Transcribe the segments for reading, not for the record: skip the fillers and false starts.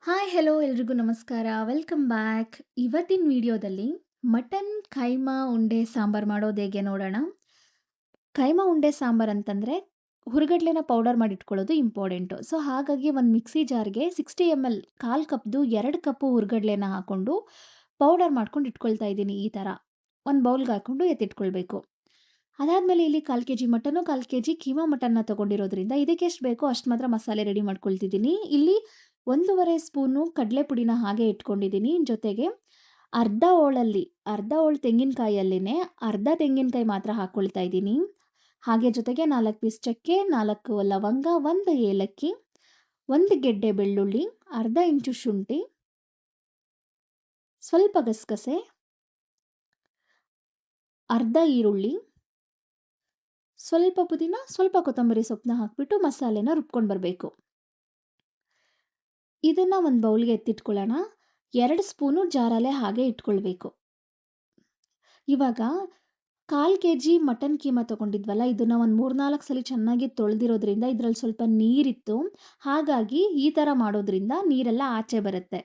Hi hello ಎಲ್ರಿಗೂ ನಮಸ್ಕಾರ. Welcome back. ಇವತ್ತಿನ ವಿಡಿಯೋದಲ್ಲಿ ಮಟನ್ ಕೈಮಾ ಉಂಡೆ ಸಾಂಬಾರ್ ಮಾಡೋದು ಹೇಗೆ ನೋಡೋಣ. ಕೈಮಾ ಉಂಡೆ ಸಾಂಬಾರ್ ಅಂತಂದ್ರೆ ಹುರಿಗಡ್ಲೆನ ಪೌಡರ್ ಮಾಡಿ ಇಟ್ಕೊಳ್ಳೋದು ಇಂಪಾರ್ಟೆಂಟು. ಸೊ ಹಾಗಾಗಿ ಒಂದು ಮಿಕ್ಸಿ ಜಾರ್ಗೆ 60 ml 1/4 ಕಪ್‌ದು 2 ಕಪ್ಪು ಹುರಿಗಡ್ಲೆನ ಹಾಕೊಂಡು ಪೌಡರ್ ಮಾಡ್ಕೊಂಡು ಇಟ್ಕೊಳ್ತಾ ಇದ್ದೀನಿ ಈ ಥರ. ಒಂದು ಬೌಲ್‌ಗೆ ಹಾಕೊಂಡು ಎತ್ತಿಟ್ಕೊಳ್ಬೇಕು. ಅದಾದ್ಮೇಲೆ ಇಲ್ಲಿ 1/4 ಕೆಜಿ ಮಟನ್ನು, 1/4 ಕೆಜಿ ಕೀಮಾ ಮಟನ್‌ನ ತಗೊಂಡಿರೋದ್ರಿಂದ ಇದಕ್ಕೆ ಎಷ್ಟು ಬೇಕೋ ಅಷ್ಟು ಮಾತ್ರ ಮಸಾಲೆ ರೆಡಿ ಮಾಡ್ಕೊಳ್ತಿದ್ದೀನಿ. ಇಲ್ಲಿ 1 ಸ್ಪೂನು ಕಡಲೆ ಪುಡಿನ ಹಾಗೆ ಇಟ್ಕೊಂಡಿದ್ದೀನಿ. ಜೊತೆಗೆ ಅರ್ಧ ಹೋಳು ತೆಂಗಿನಕಾಯಲ್ಲಿನೇ ಅರ್ಧ ತೆಂಗಿನಕಾಯಿ ಮಾತ್ರ ಹಾಕ್ಕೊಳ್ತಾ ಇದ್ದೀನಿ. ಹಾಗೆ ಜೊತೆಗೆ 4 ಪೀಸ್ ಚಕ್ಕೆ, 4 ಲವಂಗ, 1 ಏಲಕ್ಕಿ, 1 ಗೆಡ್ಡೆ ಬೆಳ್ಳುಳ್ಳಿ, ಅರ್ಧ ಇಂಚು ಶುಂಠಿ, ಸ್ವಲ್ಪ ಗಸಗಸೆ, ಅರ್ಧ ಈರುಳ್ಳಿ, ಸ್ವಲ್ಪ ಪುದೀನ, ಸ್ವಲ್ಪ ಕೊತ್ತಂಬರಿ ಸೊಪ್ಪನ್ನ ಹಾಕ್ಬಿಟ್ಟು ಮಸಾಲೆನ ರುಬ್ಕೊಂಡು ಬರಬೇಕು. ಇದನ್ನ ಒಂದು ಬೌಲ್‌ಗೆ ಎತ್ತಿಟ್ಕೊಳ್ಳೋಣ. 2 ಸ್ಪೂನು ಜಾರಲ್ಲೇ ಹಾಗೆ ಇಟ್ಕೊಳ್ಬೇಕು. ಇವಾಗ 1/4 ಕೆಜಿ ಮಟನ್ ಕೀಮಾ ತಗೊಂಡಿದ್ವಲ್ಲ, ಇದನ್ನ ಒಂದು 3, 4 ಸಲ ಚೆನ್ನಾಗಿ ತೊಳೆದಿರೋದ್ರಿಂದ ಇದ್ರಲ್ಲಿ ಸ್ವಲ್ಪ ನೀರಿತ್ತು. ಹಾಗಾಗಿ ಈ ಥರ ಮಾಡೋದ್ರಿಂದ ನೀರೆಲ್ಲ ಆಚೆ ಬರುತ್ತೆ.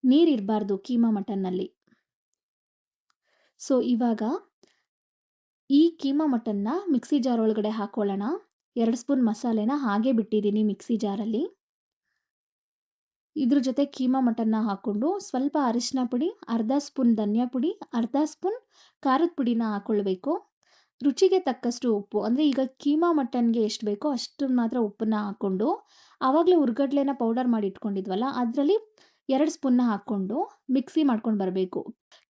ನೀರಿರಬಾರ್ದು ಕೀಮಾ ಮಟನ್ನಲ್ಲಿ. ಸೊ ಇವಾಗ ಈ ಕೀಮಾ ಮಟನ್ನ ಮಿಕ್ಸಿ ಜಾರ್ ಒಳಗಡೆ ಹಾಕೊಳ್ಳೋಣ. 2 ಸ್ಪೂನ್ ಮಸಾಲೆನ ಹಾಗೆ ಬಿಟ್ಟಿದ್ದೀನಿ ಮಿಕ್ಸಿ ಜಾರಲ್ಲಿ. ಇದ್ರ ಜೊತೆ ಕೀಮಾ ಮಟನ್ನ ಹಾಕ್ಕೊಂಡು ಸ್ವಲ್ಪ ಅರಿಶಿನ ಪುಡಿ, ಅರ್ಧ ಸ್ಪೂನ್ ಧನಿಯಾ ಪುಡಿ, ಅರ್ಧ ಸ್ಪೂನ್ ಖಾರದ ಪುಡಿನ ಹಾಕ್ಕೊಳ್ಬೇಕು. ರುಚಿಗೆ ತಕ್ಕಷ್ಟು ಉಪ್ಪು, ಅಂದರೆ ಈಗ ಕೀಮಾ ಮಟನ್ಗೆ ಎಷ್ಟು ಬೇಕೋ ಅಷ್ಟನ್ನು ಮಾತ್ರ ಉಪ್ಪನ್ನ ಹಾಕ್ಕೊಂಡು, ಆವಾಗಲೇ ಹುರ್ಗಡ್ಲೆನ ಪೌಡರ್ ಮಾಡಿ ಇಟ್ಕೊಂಡಿದ್ವಲ್ಲ ಅದರಲ್ಲಿ 2 ಸ್ಪೂನ್ನ ಹಾಕ್ಕೊಂಡು ಮಿಕ್ಸಿ ಮಾಡ್ಕೊಂಡು ಬರಬೇಕು.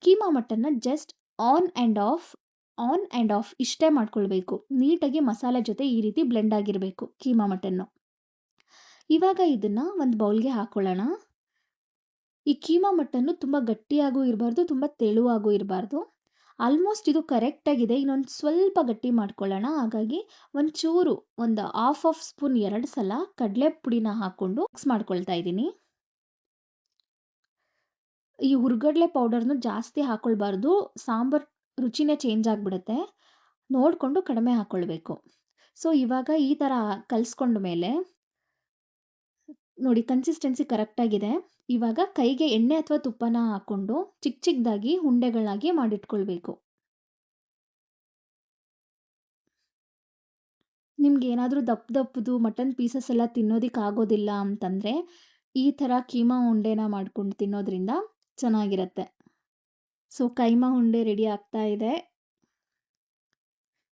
Keema mutton just on and of ಇಷ್ಟೇ ಮಾಡ್ಕೊಳ್ಬೇಕು. ನೀಟಾಗಿ ಮಸಾಲೆ ಜೊತೆ ಈ ರೀತಿ ಬ್ಲೆಂಡ್ ಆಗಿರಬೇಕು ಕೀಮಾ ಮಟನ್ನು. ಇವಾಗ ಇದನ್ನ ಒಂದು ಬೌಲ್‌ಗೆ ಹಾಕೊಳ್ಳೋಣ. ಈ ಕೀಮಾ ಮಟನ್ನು ತುಂಬ ಗಟ್ಟಿಯಾಗೂ ಇರಬಾರ್ದು, ತುಂಬ ತೆಳುವಾಗೂ ಇರಬಾರ್ದು. ಆಲ್ಮೋಸ್ಟ್ ಇದು ಕರೆಕ್ಟಾಗಿದೆ. ಇನ್ನೊಂದು ಸ್ವಲ್ಪ ಗಟ್ಟಿ ಮಾಡ್ಕೊಳ್ಳೋಣ. ಹಾಗಾಗಿ ಒಂಚೂರು ಒಂದು ಹಾಫ್ ಸ್ಪೂನ್ 2 ಸಲ ಕಡಲೆ ಪುಡಿನ ಹಾಕ್ಕೊಂಡು ಮಿಕ್ಸ್ ಮಾಡ್ಕೊಳ್ತಾ ಇದ್ದೀನಿ. ಈ ಹುರ್ಗಡ್ಲೆ ಪೌಡರ್‌ನು ಜಾಸ್ತಿ ಹಾಕ್ಕೊಳ್ಬಾರ್ದು. ಸಾಂಬಾರ್ ರುಚಿನೇ ಚೇಂಜ್ ಆಗಿಬಿಡುತ್ತೆ. ನೋಡಿಕೊಂಡು ಕಡಿಮೆ ಹಾಕ್ಕೊಳ್ಬೇಕು. ಸೊ ಇವಾಗ ಈ ಥರ ಕಲಿಸ್ಕೊಂಡ ಮೇಲೆ ನೋಡಿ ಕನ್ಸಿಸ್ಟೆನ್ಸಿ ಕರೆಕ್ಟಾಗಿದೆ. ಇವಾಗ ಕೈಗೆ ಎಣ್ಣೆ ಅಥವಾ ತುಪ್ಪನ ಹಾಕ್ಕೊಂಡು ಚಿಕ್ಕದಾಗಿ ಉಂಡೆಗಳಾಗಿ ಮಾಡಿಟ್ಕೊಳ್ಬೇಕು. ನಿಮ್ಗೇನಾದ್ರೂ ದಪ್ಪದು ಮಟನ್ ಪೀಸಸ್ ಎಲ್ಲ ತಿನ್ನೋದಕ್ಕಾಗೋದಿಲ್ಲ ಅಂತಂದರೆ ಈ ಥರ ಕೀಮಾ ಉಂಡೆನ ಮಾಡ್ಕೊಂಡು ತಿನ್ನೋದ್ರಿಂದ ಚೆನ್ನಾಗಿರುತ್ತೆ. ಸೊ ಕೈಮಾ ಉಂಡೆ ರೆಡಿ ಆಗ್ತಾ ಇದೆ.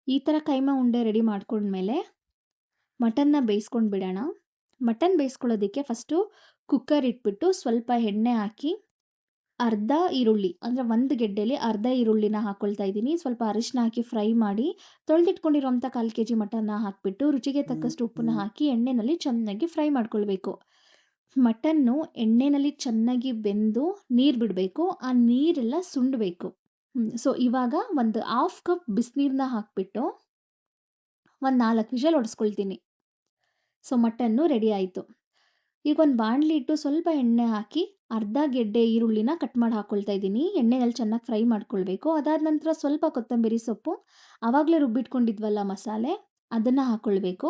ಈ ಥರ ಕೈಮಾ ಉಂಡೆ ರೆಡಿ ಮಾಡ್ಕೊಂಡ್ಮೇಲೆ ಮಟನ್ನ ಬೇಯಿಸ್ಕೊಂಡು ಬಿಡೋಣ. ಮಟನ್ ಬೇಯಿಸ್ಕೊಳ್ಳೋದಕ್ಕೆ ಫಸ್ಟು ಕುಕ್ಕರ್ ಇಟ್ಬಿಟ್ಟು ಸ್ವಲ್ಪ ಎಣ್ಣೆ ಹಾಕಿ ಅರ್ಧ ಈರುಳ್ಳಿ, ಅಂದರೆ 1 ಗೆಡ್ಡೆಲಿ ಅರ್ಧ ಈರುಳ್ಳಿನ ಹಾಕ್ಕೊಳ್ತಾ ಇದ್ದೀನಿ. ಸ್ವಲ್ಪ ಅರಿಶಿನ ಹಾಕಿ ಫ್ರೈ ಮಾಡಿ ತೊಳೆದಿಟ್ಕೊಂಡಿರೋಂಥ 1/4 ಕೆಜಿ ಮಟನ್ನ ಹಾಕಿಬಿಟ್ಟು ರುಚಿಗೆ ತಕ್ಕಷ್ಟು ಉಪ್ಪನ್ನ ಹಾಕಿ ಎಣ್ಣೆಯಲ್ಲಿ ಚೆನ್ನಾಗಿ ಫ್ರೈ ಮಾಡ್ಕೊಳ್ಬೇಕು. ಮಟನ್ನು ಎಣ್ಣೆಯಲ್ಲಿ ಚೆನ್ನಾಗಿ ಬೆಂದು ನೀರು ಬಿಡಬೇಕು. ಆ ನೀರೆಲ್ಲ ಸುಂಡಬೇಕು. ಸೊ ಇವಾಗ ಒಂದು ಹಾಫ್ ಕಪ್ ಬಿಸಿನೀರನ್ನ ಹಾಕಿಬಿಟ್ಟು ಒಂದು 4 ವಿಷಲ್ ಹೊಡೆಸ್ಕೊಳ್ತೀನಿ. ಸೊ ಮಟನ್ನು ರೆಡಿ ಆಯಿತು. ಈಗ ಒಂದು ಬಾಣಲಿ ಇಟ್ಟು ಸ್ವಲ್ಪ ಎಣ್ಣೆ ಹಾಕಿ ಅರ್ಧ ಗೆಡ್ಡೆ ಈರುಳ್ಳಿನ ಕಟ್ ಮಾಡಿ ಹಾಕ್ಕೊಳ್ತಾ ಇದ್ದೀನಿ. ಎಣ್ಣೆಯಲ್ಲಿ ಚೆನ್ನಾಗಿ ಫ್ರೈ ಮಾಡ್ಕೊಳ್ಬೇಕು. ಅದಾದ ನಂತರ ಸ್ವಲ್ಪ ಕೊತ್ತಂಬರಿ ಸೊಪ್ಪು, ಆವಾಗಲೇ ರುಬ್ಬಿಟ್ಕೊಂಡಿದ್ವಲ್ಲ ಮಸಾಲೆ, ಅದನ್ನು ಹಾಕ್ಕೊಳ್ಬೇಕು.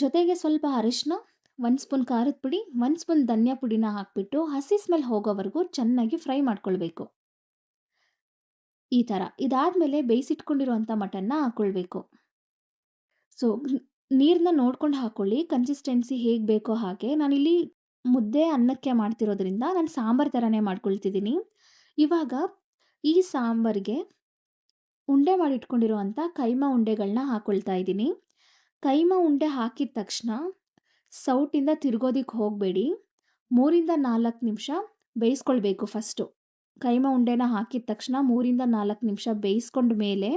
ಜೊತೆಗೆ ಸ್ವಲ್ಪ ಅರಿಶಿನ, 1 ಸ್ಪೂನ್ ಖಾರದ ಪುಡಿ, 1 ಸ್ಪೂನ್ ಧನಿಯಾ ಪುಡಿನ ಹಾಕಿಬಿಟ್ಟು ಹಸಿ ಸ್ಮೆಲ್ ಹೋಗೋವರೆಗೂ ಚೆನ್ನಾಗಿ ಫ್ರೈ ಮಾಡ್ಕೊಳ್ಬೇಕು. ಈ ಥರ. ಇದಾದಮೇಲೆ ಬೇಯಿಸಿಟ್ಕೊಂಡಿರುವಂಥ ಮಟನ್ನ ಹಾಕ್ಕೊಳ್ಬೇಕು. ಸೊ ನೀರನ್ನ ನೋಡ್ಕೊಂಡು ಹಾಕ್ಕೊಳ್ಳಿ. ಕನ್ಸಿಸ್ಟೆನ್ಸಿ ಹೇಗೆ ಬೇಕೋ ಹಾಗೆ. ನಾನಿಲ್ಲಿ ಮುದ್ದೆ ಅನ್ನಕ್ಕೆ ಮಾಡ್ತಿರೋದ್ರಿಂದ ನಾನು ಸಾಂಬಾರು ಥರನೇ ಮಾಡ್ಕೊಳ್ತಿದ್ದೀನಿ. ಇವಾಗ ಈ ಸಾಂಬಾರಿಗೆ ಉಂಡೆ ಮಾಡಿಟ್ಕೊಂಡಿರುವಂಥ ಕೈಮಾ ಉಂಡೆಗಳನ್ನ ಹಾಕ್ಕೊಳ್ತಾ ಇದ್ದೀನಿ. ಕೈಮಾ ಉಂಡೆ ಹಾಕಿದ ತಕ್ಷಣ ಸೌಟಿಂದ ತಿರುಗೋದಕ್ಕೆ ಹೋಗಬೇಡಿ. 3 4 ನಿಮಿಷ ಬೇಯಿಸ್ಕೊಳ್ಬೇಕು ಫಸ್ಟು. ಕೈಮಾ ಉಂಡೆನ ಹಾಕಿದ ತಕ್ಷಣ 3 4 ನಿಮಿಷ ಬೇಯಿಸ್ಕೊಂಡ ಮೇಲೆ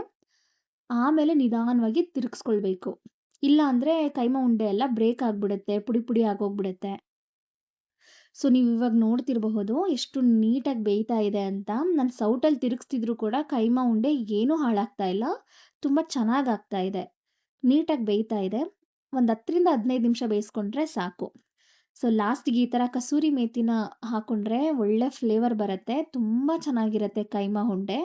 ಆಮೇಲೆ ನಿಧಾನವಾಗಿ ತಿರುಗಿಸ್ಕೊಳ್ಬೇಕು. ಇಲ್ಲ ಅಂದರೆ ಕೈಮಾ ಉಂಡೆ ಎಲ್ಲ ಬ್ರೇಕ್ ಆಗಿಬಿಡುತ್ತೆ, ಪುಡಿ ಪುಡಿ ಆಗೋಗ್ಬಿಡುತ್ತೆ. ಸೊ ನೀವು ಇವಾಗ ನೋಡ್ತಿರಬಹುದು ಎಷ್ಟು ನೀಟಾಗಿ ಬೇಯ್ತಾ ಇದೆ ಅಂತ. ನಾನು ಸೌಟಲ್ಲಿ ತಿರುಗಿಸ್ತಿದ್ರು ಕೂಡ ಕೈಮಾ ಉಂಡೆ ಏನೂ ಹಾಳಾಗ್ತಾ ಇಲ್ಲ. ತುಂಬ ಚೆನ್ನಾಗಿ ಆಗ್ತಾ ಇದೆ. ನೀಟಾಗಿ ಬೇಯ್ತಾ ಇದೆ. ಒಂದು 10ರಿಂದ 15 ನಿಮಿಷ ಬೇಯಿಸ್ಕೊಂಡ್ರೆ ಸಾಕು. ಸೊ ಲಾಸ್ಟಿಗೆ ಈ ಥರ ಕಸೂರಿ ಮೇಥಿನ ಹಾಕ್ಕೊಂಡ್ರೆ ಒಳ್ಳೆ ಫ್ಲೇವರ್ ಬರುತ್ತೆ. ತುಂಬ ಚೆನ್ನಾಗಿರುತ್ತೆ ಕೈಮಾ ಉಂಡೆ.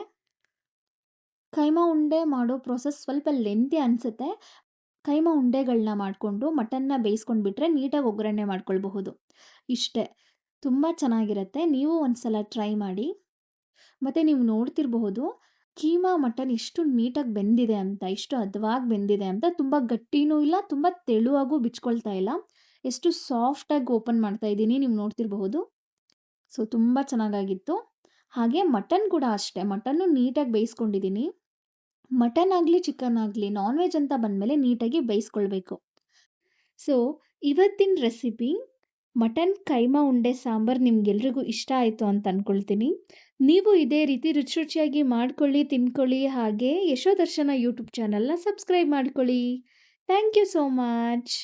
ಕೈಮಾ ಉಂಡೆ ಮಾಡೋ ಪ್ರೊಸೆಸ್ ಸ್ವಲ್ಪ ಲೆಂತಿ ಅನಿಸುತ್ತೆ. ಕೈಮಾ ಉಂಡೆಗಳನ್ನ ಮಾಡಿಕೊಂಡು ಮಟನ್ನ ಬೇಯಿಸ್ಕೊಂಡ್ಬಿಟ್ರೆ ನೀಟಾಗಿ ಒಗ್ಗರಣೆ ಮಾಡ್ಕೊಳ್ಬಹುದು. ಇಷ್ಟೇ. ತುಂಬ ಚೆನ್ನಾಗಿರುತ್ತೆ. ನೀವು ಒಂದ್ಸಲ ಟ್ರೈ ಮಾಡಿ. ಮತ್ತು ನೀವು ನೋಡ್ತಿರಬಹುದು ಕೀಮಾ ಮಟನ್ ಎಷ್ಟು ನೀಟಾಗಿ ಬೆಂದಿದೆ ಅಂತ, ಎಷ್ಟು ಹದವಾಗಿ ಬೆಂದಿದೆ ಅಂತ. ತುಂಬ ಗಟ್ಟಿನೂ ಇಲ್ಲ, ತುಂಬ ತೆಳುವಾಗೂ ಬಿಚ್ಕೊಳ್ತಾ ಇಲ್ಲ. ಎಷ್ಟು ಸಾಫ್ಟಾಗಿ ಓಪನ್ ಮಾಡ್ತಾ ಇದ್ದೀನಿ, ನೀವು ನೋಡ್ತಿರಬಹುದು. ಸೊ ತುಂಬ ಚೆನ್ನಾಗಾಗಿತ್ತು. ಹಾಗೆ ಮಟನ್ ಕೂಡ ಅಷ್ಟೇ, ಮಟನ್ನು ನೀಟಾಗಿ ಬೇಯಿಸ್ಕೊಂಡಿದ್ದೀನಿ. ಮಟನ್ ಆಗಲಿ ಚಿಕನ್ ಆಗಲಿ ನಾನ್ ವೆಜ್ ಅಂತ ಬಂದಮೇಲೆ ನೀಟಾಗಿ ಬೇಯಿಸ್ಕೊಳ್ಬೇಕು. ಸೊ ಇವತ್ತಿನ ರೆಸಿಪಿ ಮಟನ್ ಕೈಮಾ ಉಂಡೆ ಸಾಂಬಾರು ನಿಮ್ಗೆಲ್ರಿಗೂ ಇಷ್ಟ ಆಯಿತು ಅಂತ ಅಂದ್ಕೊಳ್ತೀನಿ. ನೀವು ಇದೇ ರೀತಿ ರುಚಿ ರುಚಿಯಾಗಿ ಮಾಡ್ಕೊಳ್ಳಿ, ತಿನ್ಕೊಳ್ಳಿ. ಹಾಗೆ ಯಶೋದರ್ಶನ ಯೂಟ್ಯೂಬ್ ಚಾನಲ್ನ ಸಬ್ಸ್ಕ್ರೈಬ್ ಮಾಡ್ಕೊಳ್ಳಿ. Thank you so much.